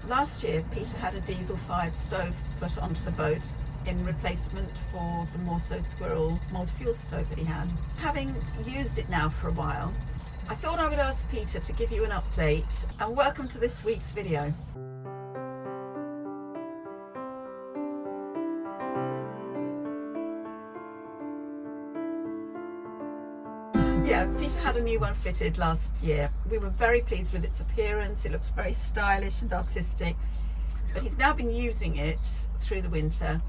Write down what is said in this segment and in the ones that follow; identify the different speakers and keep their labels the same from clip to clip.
Speaker 1: Last year, Peter had a diesel-fired stove put onto the boat in replacement for the Morso Squirrel multi-fuel stove that he had. Having used it now for a while, I thought I would ask Peter to give you an update, and welcome to this week's video. Yeah, Peter had a new one fitted last year. We were very pleased with its appearance. It looks very stylish and artistic, but he's now been using it through the winter,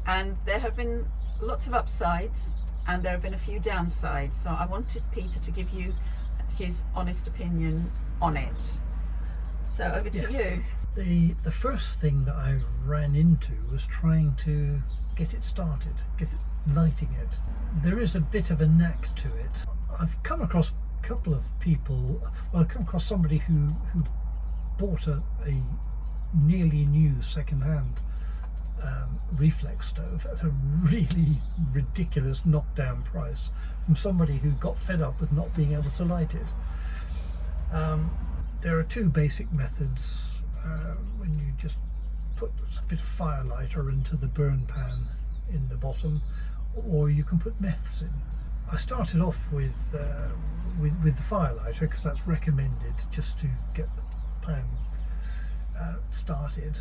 Speaker 1: and there have been lots of upsides and there have been a few downsides. So I wanted Peter to give you his honest opinion on it. So over to you.
Speaker 2: The first thing that I ran into was trying to get it started, lighting it. There is a bit of a knack to it. I've come across a couple of people, well, I've come across somebody who bought a nearly new second-hand Refleks stove at a really ridiculous knockdown price from somebody who got fed up with not being able to light it. There are two basic methods when you just put a bit of firelighter into the burn pan in the bottom, or you can put meths in. I started off with the firelighter because that's recommended just to get the pan started,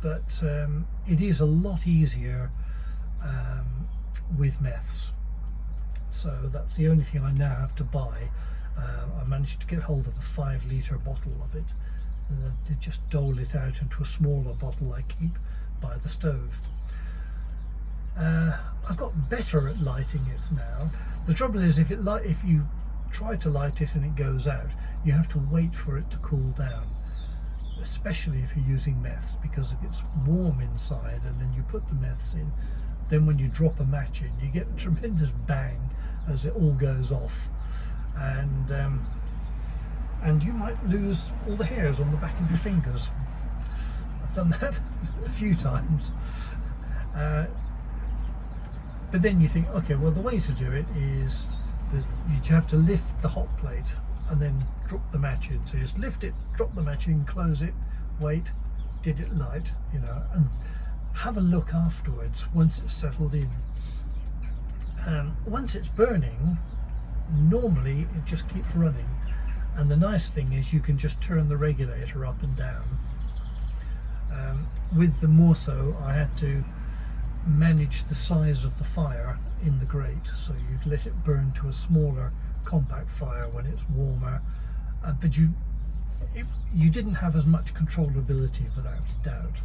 Speaker 2: but it is a lot easier with meths, so that's the only thing I now have to buy. I managed to get hold of a 5 litre bottle of it, and I just dole it out into a smaller bottle I keep by the stove. I've got better at lighting it now. The trouble is, if you try to light it and it goes out, you have to wait for it to cool down, especially if you're using meths, because if it's warm inside and then you put the meths in, then when you drop a match in, you get a tremendous bang as it all goes off, and you might lose all the hairs on the back of your fingers. I've done that a few times. But then you think, okay, well, the way to do it is you have to lift the hot plate and then drop the match in. So you just lift it, drop the match in, close it, wait, did it light, and have a look afterwards once it's settled in. Once it's burning, normally it just keeps running. And the nice thing is you can just turn the regulator up and down. With the Morso, I had to manage the size of the fire in the grate, so you'd let it burn to a smaller compact fire when it's warmer, but you didn't have as much controllability, without doubt.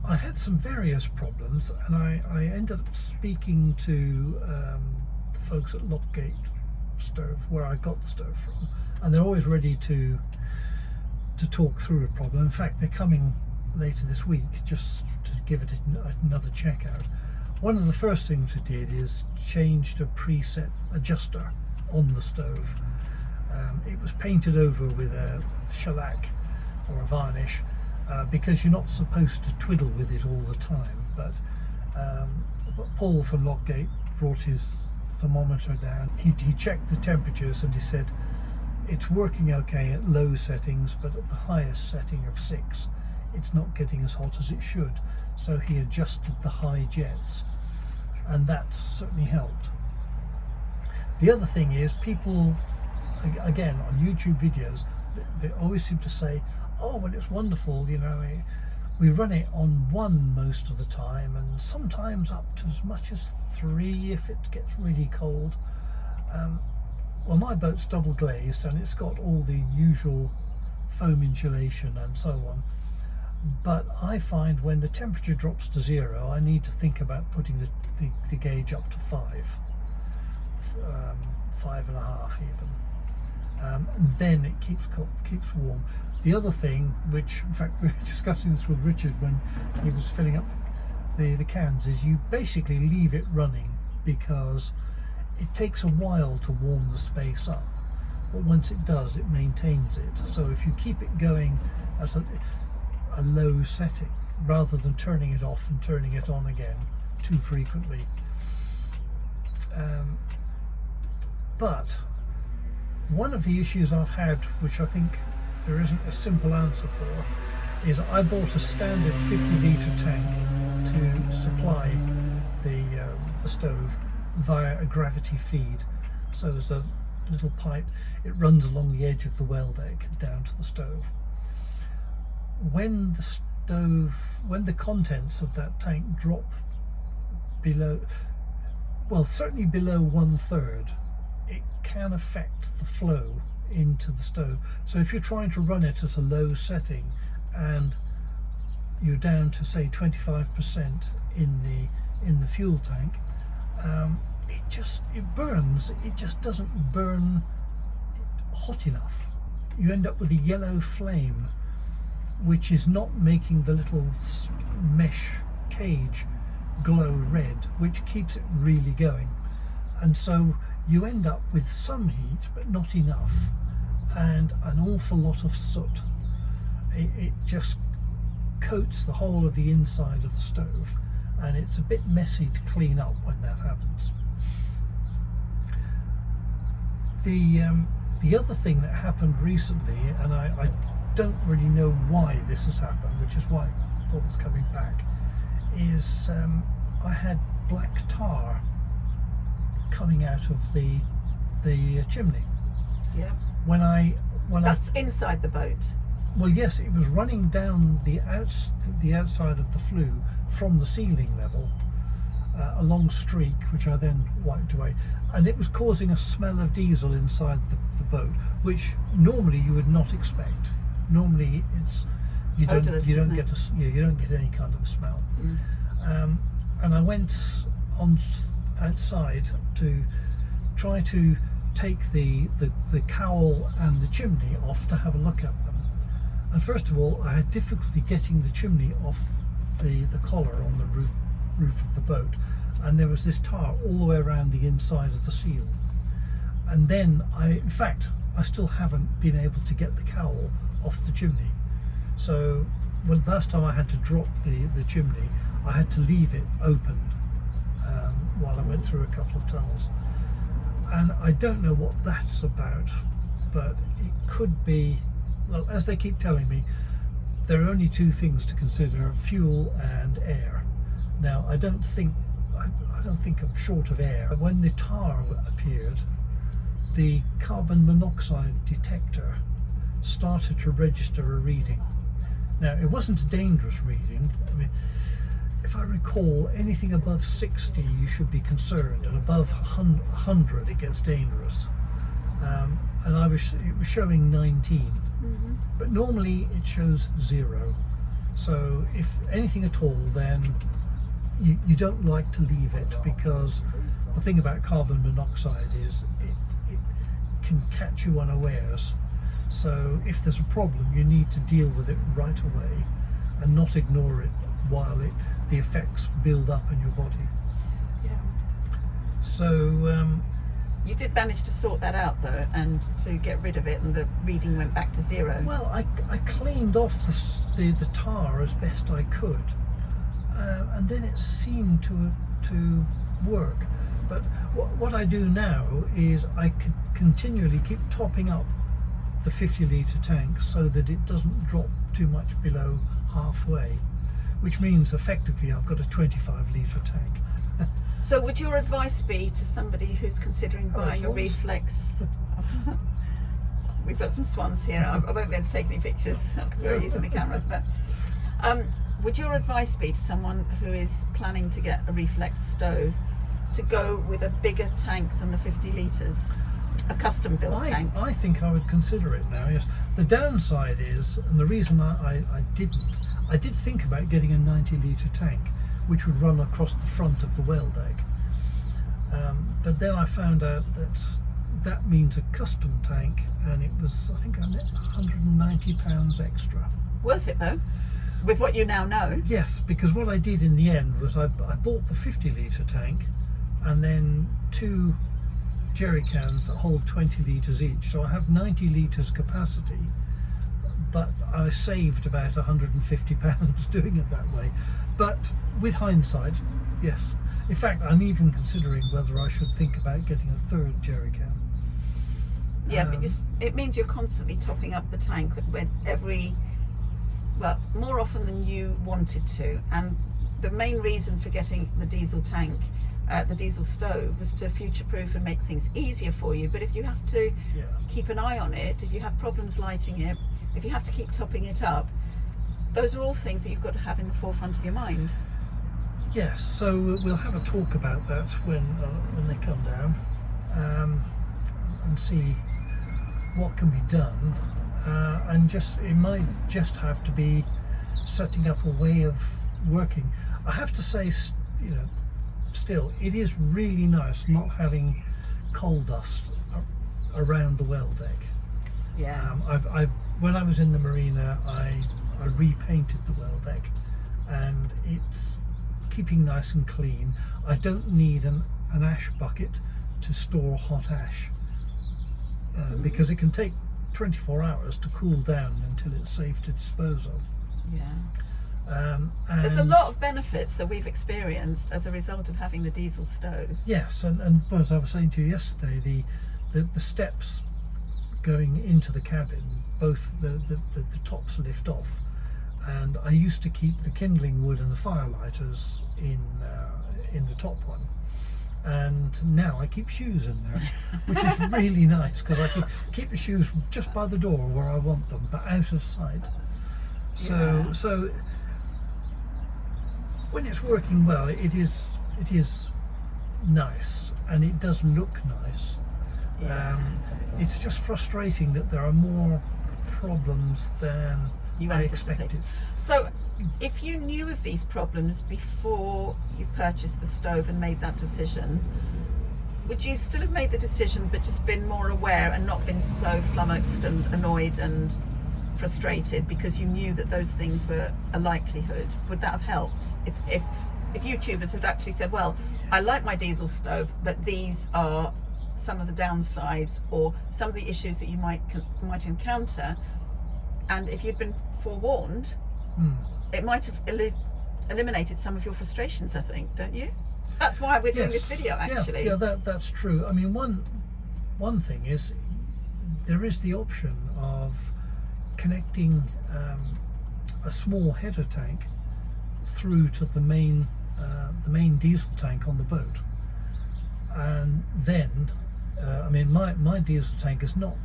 Speaker 2: I had some various problems, and I ended up speaking to the folks at Lockgate Stove, where I got the stove from, and they're always ready to talk through a problem. In fact, they're coming later this week just to give it another check out. One of the first things we did is changed a preset adjuster on the stove. It was painted over with a shellac or a varnish because you're not supposed to twiddle with it all the time, but Paul from Lockgate brought his thermometer down. He checked the temperatures and he said it's working okay at low settings, but at the highest setting of 6 it's not getting as hot as it should, so he adjusted the high jets, and that certainly helped. The other thing is, people, again, on YouTube videos, they always seem to say, oh, well, it's wonderful, we run it on 1 most of the time, and sometimes up to as much as 3 if it gets really cold. Well, my boat's double glazed and it's got all the usual foam insulation and so on, but I find when the temperature drops to 0, I need to think about putting the gauge up to 5, 5.5 even. Then it keeps warm. The other thing, which in fact we were discussing this with Richard when he was filling up the cans, is you basically leave it running because it takes a while to warm the space up, but once it does, it maintains it. So if you keep it going at a low setting rather than turning it off and turning it on again too frequently. But one of the issues I've had, which I think there isn't a simple answer for, is I bought a standard 50-litre tank to supply the stove via a gravity feed. So there's a little pipe, it runs along the edge of the well deck down to the stove. When the contents of that tank drop below, well, certainly below 1/3, it can affect the flow into the stove. So if you're trying to run it at a low setting and you're down to say 25% in the fuel tank, it burns. It just doesn't burn hot enough. You end up with a yellow flame, which is not making the little mesh cage glow red, which keeps it really going. And so you end up with some heat, but not enough, and an awful lot of soot. It just coats the whole of the inside of the stove, and it's a bit messy to clean up when that happens. The other thing that happened recently, and I don't really know why this has happened, which is why I thought it was coming back, is I had black tar coming out of the chimney.
Speaker 1: Yeah.
Speaker 2: That's
Speaker 1: inside the boat.
Speaker 2: Well, yes, it was running down the outside of the flue from the ceiling level, a long streak, which I then wiped away, and it was causing a smell of diesel inside the boat, which normally you would not expect. Normally, you don't get any kind of a smell. And I went outside to try to take the cowl and the chimney off to have a look at them. And first of all, I had difficulty getting the chimney off the collar on the roof of the boat, and there was this tar all the way around the inside of the seal. And then in fact I still haven't been able to get the cowl off the chimney. So when the last time I had to drop the chimney, I had to leave it open while I went through a couple of tunnels. And I don't know what that's about, but it could be, well, as they keep telling me, there are only two things to consider: fuel and air. Now, I don't think I'm short of air. When the tar appeared, the carbon monoxide detector started to register a reading. Now, it wasn't a dangerous reading. I mean, if I recall, anything above 60 you should be concerned, and above 100 it gets dangerous. And it was showing 19. But normally it shows 0. So if anything at all, then you don't like to leave it, because the thing about carbon monoxide is it can catch you unawares. So if there's a problem, you need to deal with it right away and not ignore it while the effects build up in your body.
Speaker 1: Yeah.
Speaker 2: So
Speaker 1: you did manage to sort that out though, and to get rid of it, and the reading went back to 0.
Speaker 2: Well, I cleaned off the tar as best I could, and then it seemed to work. But what I do now is I continually keep topping up the 50-litre tank so that it doesn't drop too much below halfway, which means effectively I've got a 25-litre tank.
Speaker 1: So would your advice be to somebody who's considering buying a Refleks? We've got some swans here. I won't be able to take any pictures because we're using the camera. But would your advice be to someone who is planning to get a Refleks stove to go with a bigger tank than the 50 litres? A custom built tank?
Speaker 2: I think I would consider it now, yes. The downside is, and the reason I did think about getting a 90-litre tank, which would run across the front of the well deck. But then I found out that means a custom tank, and it was, I think, £190 extra.
Speaker 1: Worth it though, with what you now know.
Speaker 2: Yes, because what I did in the end was I bought the 50-litre tank and then 2 jerry cans that hold 20 litres each. So I have 90 litres capacity, but I saved about £150 doing it that way. But with hindsight, yes. In fact, I'm even considering whether I should think about getting a 3rd jerry can.
Speaker 1: Yeah, but it means you're constantly topping up the tank when every well, more often than you wanted to. And the main reason for getting the diesel tank, the diesel stove, was to future-proof and make things easier for you. But if you have to keep an eye on it, if you have problems lighting it, if you have to keep topping it up, those are all things that you've got to have in the forefront of your mind.
Speaker 2: Yes, so we'll have a talk about that when they come down, and see what can be done. And it might just have to be setting up a way of working. I have to say, still, it is really nice not having coal dust around the well deck.
Speaker 1: Yeah.
Speaker 2: When I was in the marina, I repainted the well deck, and it's keeping nice and clean. I don't need an ash bucket to store hot ash, because it can take 24 hours to cool down until it's safe to dispose of.
Speaker 1: Yeah. There's a lot of benefits that we've experienced as a result of having the diesel stove.
Speaker 2: Yes, and as I was saying to you yesterday, the steps going into the cabin, both the tops lift off, and I used to keep the kindling wood and the firelighters in the top one, and now I keep shoes in there, which is really nice, because I can keep the shoes just by the door where I want them, but out of sight. So when it's working well, it is nice, and it does look nice. It's just frustrating that there are more problems than I expected.
Speaker 1: So if you knew of these problems before you purchased the stove and made that decision, would you still have made the decision but just been more aware and not been so flummoxed and annoyed and frustrated because you knew that those things were a likelihood? Would that have helped if YouTubers had actually said, well, I like my diesel stove, but these are some of the downsides or some of the issues that you might encounter, and if you'd been forewarned, it might have eliminated some of your frustrations, I think, don't you? That's why we're doing this video, actually.
Speaker 2: Yeah, that's true. I mean, one thing is there is the option of connecting a small header tank through to the main diesel tank on the boat, and then I mean, my diesel tank is not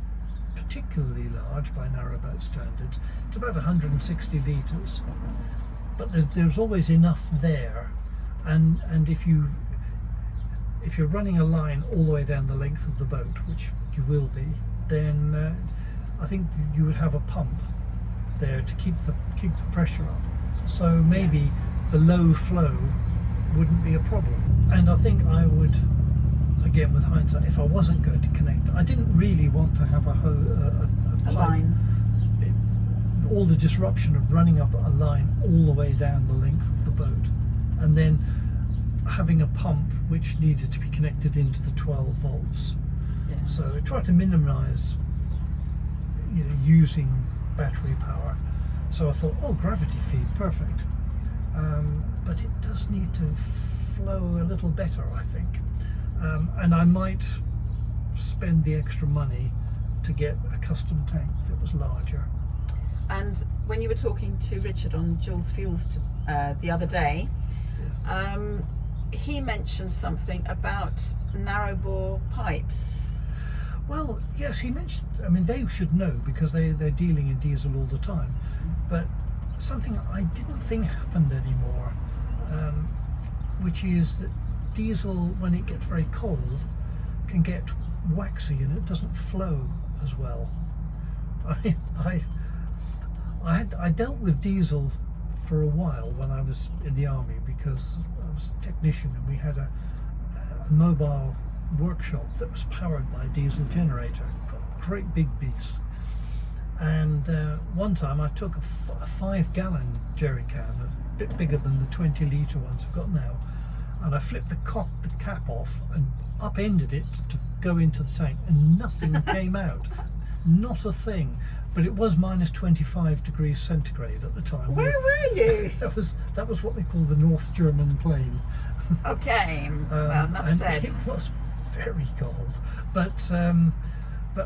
Speaker 2: particularly large by narrowboat standards. It's about 160 litres, but there's always enough there, and if you're running a line all the way down the length of the boat, which you will be, then I think you would have a pump there to keep the pressure up, so maybe the low flow wouldn't be a problem. And I think I would, again with hindsight, if I wasn't going to connect, I didn't really want to have a
Speaker 1: line.
Speaker 2: All the disruption of running up a line all the way down the length of the boat, and then having a pump which needed to be connected into the 12 volts.
Speaker 1: Yeah.
Speaker 2: So I tried to minimise, using battery power. So I thought, oh, gravity feed, perfect. But it does need to flow a little better, I think. And I might spend the extra money to get a custom tank that was larger.
Speaker 1: And when you were talking to Richard on Jules Fuels the other day, he mentioned something about narrow bore pipes.
Speaker 2: Well, yes, he mentioned, I mean, they should know because they're dealing in diesel all the time, but something I didn't think happened anymore, which is that diesel, when it gets very cold, can get waxy and it doesn't flow as well. I mean, I dealt with diesel for a while when I was in the army, because I was a technician and we had a mobile workshop that was powered by a diesel generator, great big beast. And one time I took a 5-gallon jerry can, a bit bigger than the 20-litre ones I've got now, and I flipped the cap off and upended it to go into the tank, and nothing came out, not a thing. But it was minus 25 degrees centigrade at the time.
Speaker 1: Where were you?
Speaker 2: That was what they call the North German plain.
Speaker 1: Okay, well, enough said.
Speaker 2: It was very cold, but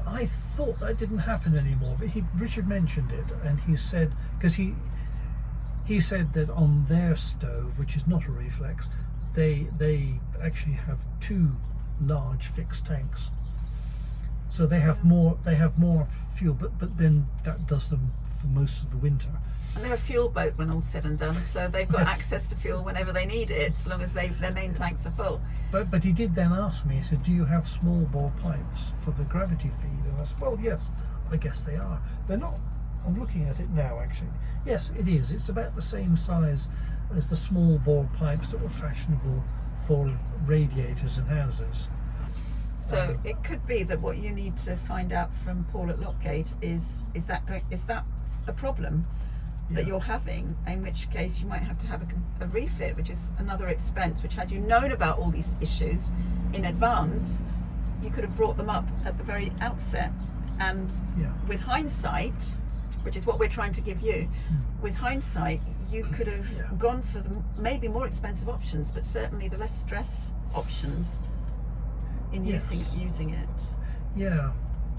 Speaker 2: I thought that didn't happen anymore. But Richard mentioned it, and he said, because he he said that on their stove, which is not a reflex, they actually have 2 large fixed tanks, so they have more fuel, but then that does them for most of the winter.
Speaker 1: And they're a fuel boat when all's said and done, so they've got access to fuel whenever they need it, as long as their main tanks are full.
Speaker 2: But he did then ask me, he said, do you have small bore pipes for the gravity feed? And I said, well, yes, I guess they are. They're not, I'm looking at it now actually. Yes, it is. It's about the same size as the small bore pipes that were fashionable for radiators in houses.
Speaker 1: So it could be that what you need to find out from Paul at Lockgate is that a problem that you're having, in which case you might have to have a refit, which is another expense, which had you known about all these issues in advance, you could have brought them up at the very outset. And with hindsight, which is what we're trying to give you, with hindsight, you could have gone for the maybe more expensive options, but certainly the less stress options in using it.
Speaker 2: Yeah,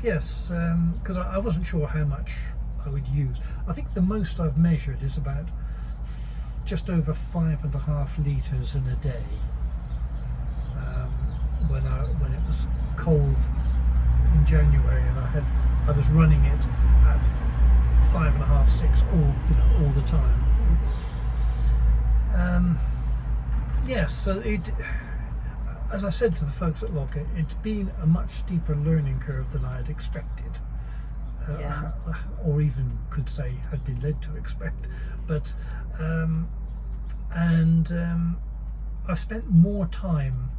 Speaker 2: yes, because I wasn't sure how much I would use. I think the most I've measured is about just over 5.5 litres in a day. When it was cold in January, and I was running it at 5.5, 6 all the time. Yes, so it, as I said to the folks at Lockgate, it's been a much steeper learning curve than I had expected. Or even could say had been led to expect, but I've spent more time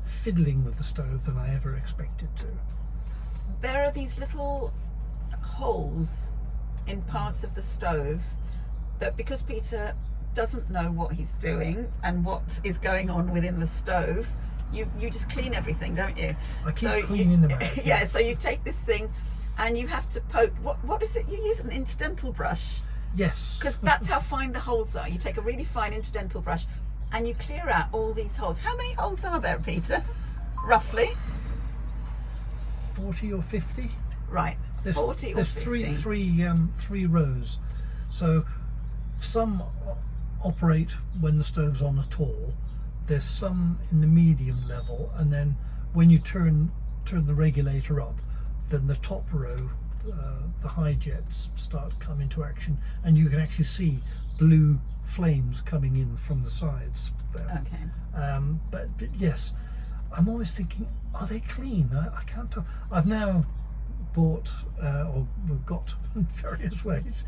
Speaker 2: fiddling with the stove than I ever expected to.
Speaker 1: There are these little holes in parts of the stove that, because Peter doesn't know what he's doing and what is going on within the stove, you just clean everything, don't you?
Speaker 2: I keep cleaning them out.
Speaker 1: Yeah, so you take this thing and you have to poke. What is it? You use an incidental brush?
Speaker 2: Yes.
Speaker 1: Because that's how fine the holes are. You take a really fine incidental brush and you clear out all these holes. How many holes are there, Peter? Roughly?
Speaker 2: 40 or 50.
Speaker 1: Right.
Speaker 2: There's
Speaker 1: 40 or 50.
Speaker 2: Three rows. So some operate when the stove's on at all. There's some in the medium level, and then when you turn the regulator up, then the top row, the high jets start to come into action, and you can actually see blue flames coming in from the sides there.
Speaker 1: Okay.
Speaker 2: But yes, I'm always thinking, are they clean? I can't tell. I've now bought, or we've got in various ways,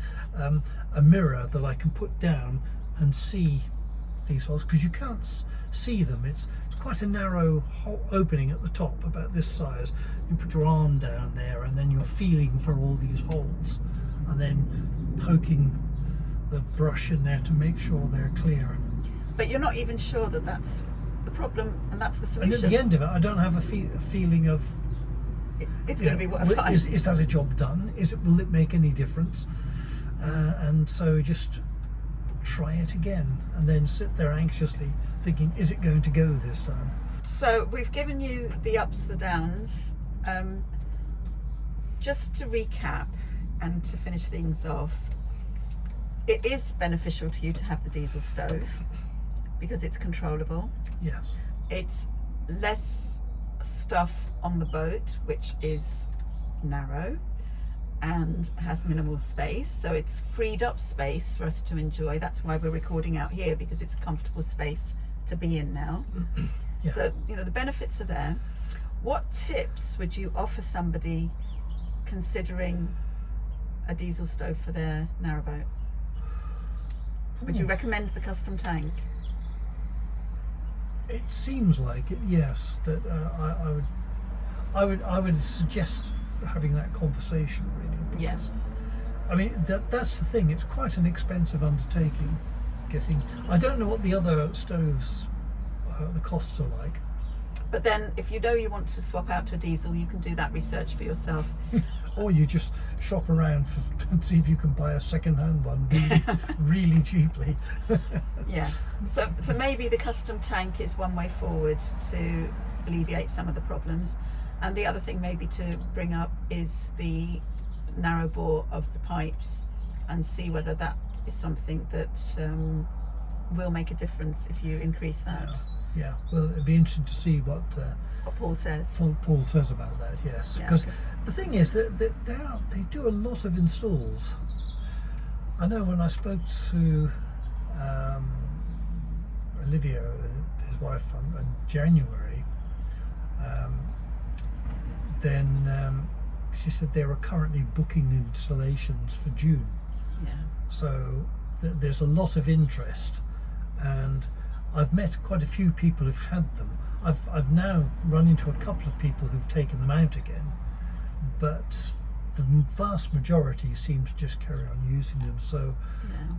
Speaker 2: a mirror that I can put down and see these holes, because you can't see them. It's quite a narrow opening at the top, about this size. You put your arm down there and then you're feeling for all these holes and then poking the brush in there to make sure they're clear.
Speaker 1: But you're not even sure that that's the problem and that's the
Speaker 2: And
Speaker 1: solution.
Speaker 2: at the end of it, I don't have a feeling of
Speaker 1: it's going to be what I find.
Speaker 2: Is that a job done? Will it make any difference? And so just try it again and then sit there anxiously thinking, is it going to go this time?
Speaker 1: So we've given you the ups, the downs. Just to recap and to finish things off, it is beneficial to you to have the diesel stove because it's controllable.
Speaker 2: Yes.
Speaker 1: It's less stuff on the boat, which is narrow and has minimal space, so it's freed up space for us to enjoy. That's why we're recording out here, because it's a comfortable space to be in now.
Speaker 2: Yeah.
Speaker 1: So the benefits are there. What tips would you offer somebody considering a diesel stove for their narrowboat? Would you recommend the custom tank?
Speaker 2: It seems like it, yes. That I would suggest having that conversation, really.
Speaker 1: Yes.
Speaker 2: I mean, that's the thing. It's quite an expensive undertaking. I don't know what the other stoves, the costs are like.
Speaker 1: But then, if you know you want to swap out to a diesel, you can do that research for yourself.
Speaker 2: Or you just shop around to see if you can buy a second-hand one really cheaply.
Speaker 1: Yeah. So maybe the custom tank is one way forward to alleviate some of the problems. And the other thing maybe to bring up is the narrow bore of the pipes and see whether that is something that will make a difference if you increase that.
Speaker 2: Yeah. Well, it'd be interesting to see what
Speaker 1: Paul says.
Speaker 2: Paul says about that. Yes,
Speaker 1: Yeah,
Speaker 2: because
Speaker 1: okay.
Speaker 2: the thing is that they do a lot of installs. I know when I spoke to Olivia, his wife, in January, then she said they were currently booking installations for June.
Speaker 1: Yeah.
Speaker 2: So there's a lot of interest, and I've met quite a few people who've had them. I've now run into a couple of people who've taken them out again, but the vast majority seem to just carry on using them. So
Speaker 1: Yeah.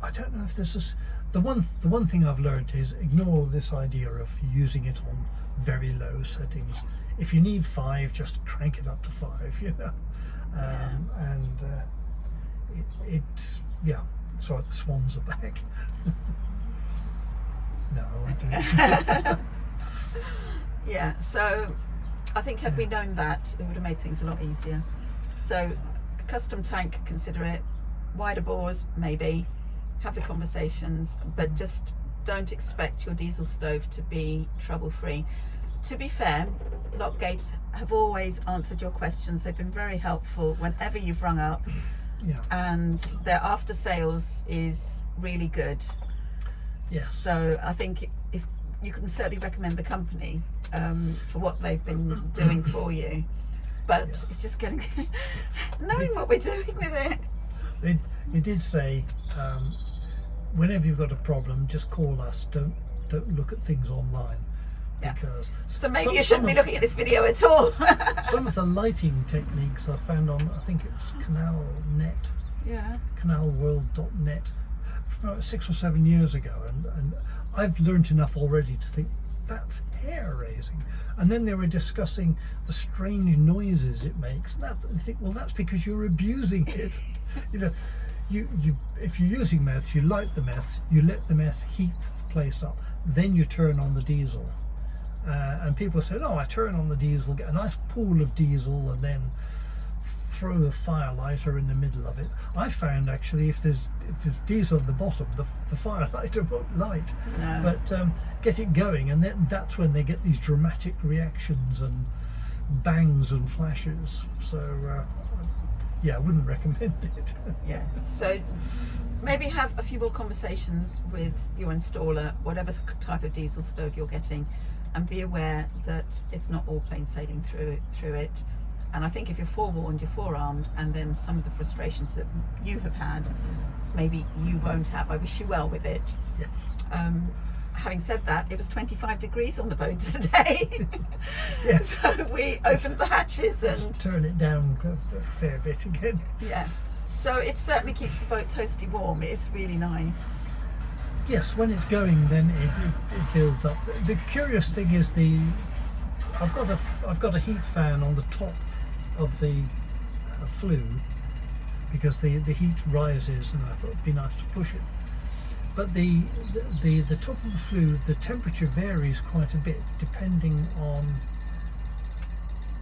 Speaker 2: I don't know if this is the one thing I've learned is ignore this idea of using it on very low settings. If you need 5, just crank it up to 5, you know. And yeah. Sorry, the swans are back. No, I won't do it.
Speaker 1: Yeah, so I think had we known that, it would have made things a lot easier. So a custom tank, consider it. Wider bores, maybe. Have the conversations, but just don't expect your diesel stove to be trouble-free. To be fair, Lockgate have always answered your questions. They've been very helpful whenever you've rung up,
Speaker 2: Yeah.
Speaker 1: and their after sales is really good.
Speaker 2: Yes.
Speaker 1: So I think if you can certainly recommend the company for what they've been doing for you, but
Speaker 2: Yes.
Speaker 1: it's just getting knowing what we're doing with it.
Speaker 2: They did say whenever you've got a problem, just call us. Don't look at things online.
Speaker 1: Yeah.
Speaker 2: Because
Speaker 1: So maybe you shouldn't be looking at this video at all.
Speaker 2: some of the lighting techniques I found on, I think it was CanalNet,
Speaker 1: Yeah.
Speaker 2: canalworld.net, from about 6 or 7 years ago, and I've learnt enough already to think that's hair raising. And then they were discussing the strange noises it makes. And I think, well, that's because you're abusing it. You know, you if you're using meths, you light the meths, you let the meth heat the place up, then you turn on the diesel. And people said, oh, I turn on the diesel, get a nice pool of diesel, and then throw a fire lighter in the middle of it. I found actually if there's diesel at the bottom, the fire lighter won't light.
Speaker 1: No.
Speaker 2: But get it going, and then that's when they get these dramatic reactions and bangs and flashes. So yeah, I wouldn't recommend it.
Speaker 1: Yeah. So maybe have a few more conversations with your installer, whatever type of diesel stove you're getting, and be aware that it's not all plain sailing through it. And I think if you're forewarned, you're forearmed, and then some of the frustrations that you have had, maybe you won't have. I wish you well with it.
Speaker 2: Yes.
Speaker 1: Having said that, it was 25 degrees on the boat today.
Speaker 2: Yes.
Speaker 1: So we opened the hatches and
Speaker 2: Turn it down a fair bit again.
Speaker 1: yeah. So it certainly keeps the boat toasty warm. It is really nice.
Speaker 2: Yes, when it's going, then it builds up. The curious thing is I've got a heat fan on the top of the flue because the heat rises, and I thought it'd be nice to push it. But the top of the flue, the temperature varies quite a bit depending on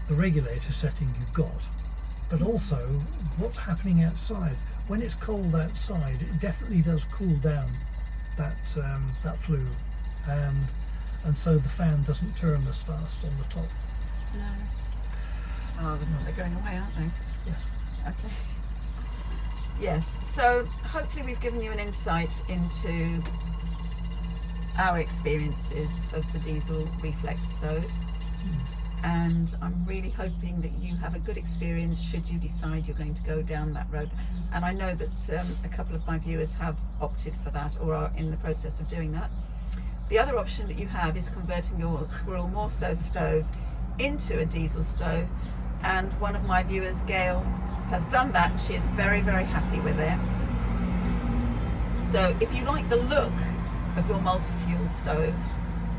Speaker 2: the regulator setting you've got, but also what's happening outside. When it's cold outside, it definitely does cool down that flue, and so the fan doesn't turn as fast on the top.
Speaker 1: No. Oh, they're going away, aren't they?
Speaker 2: Yes.
Speaker 1: Okay. Yes. So hopefully we've given you an insight into our experiences of the diesel Refleks stove. And I'm really hoping that you have a good experience should you decide you're going to go down that road. And I know that a couple of my viewers have opted for that or are in the process of doing that. The other option that you have is converting your Squirrel Morso stove into a diesel stove. And one of my viewers, Gail, has done that, and she is very, very happy with it. So if you like the look of your multi-fuel stove,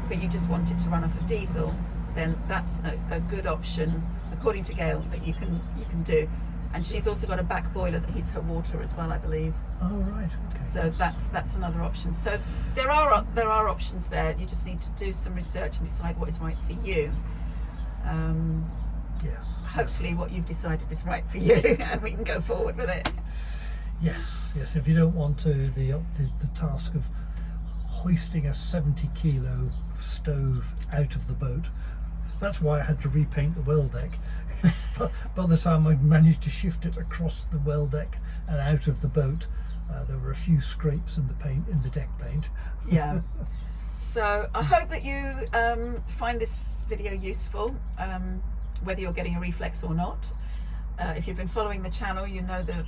Speaker 1: but you just want it to run off of diesel, then that's a good option, according to Gail, that you can do. And she's also got a back boiler that heats her water as well, I believe.
Speaker 2: Oh right. Okay.
Speaker 1: So
Speaker 2: yes.
Speaker 1: that's another option. So there are options there. You just need to do some research and decide what is right for you.
Speaker 2: Yes.
Speaker 1: Hopefully what you've decided is right for you, and we can go forward with it.
Speaker 2: Yes. If you don't want the task of hoisting a 70 kilo stove out of the boat, that's why I had to repaint the well deck. By the time I managed to shift it across the well deck and out of the boat, there were a few scrapes in the deck paint.
Speaker 1: Yeah. So I hope that you find this video useful, whether you're getting a Refleks or not. If you've been following the channel, you know the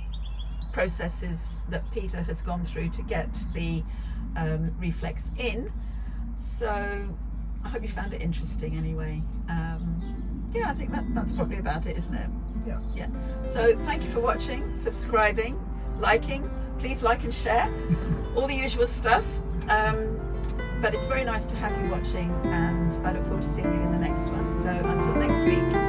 Speaker 1: processes that Peter has gone through to get the Refleks in. So I hope you found it interesting anyway. Yeah, I think that's probably about it, isn't it?
Speaker 2: Yeah.
Speaker 1: So thank you for watching, subscribing, liking. Please like and share, all the usual stuff. But it's very nice to have you watching, and I look forward to seeing you in the next one. So until next week.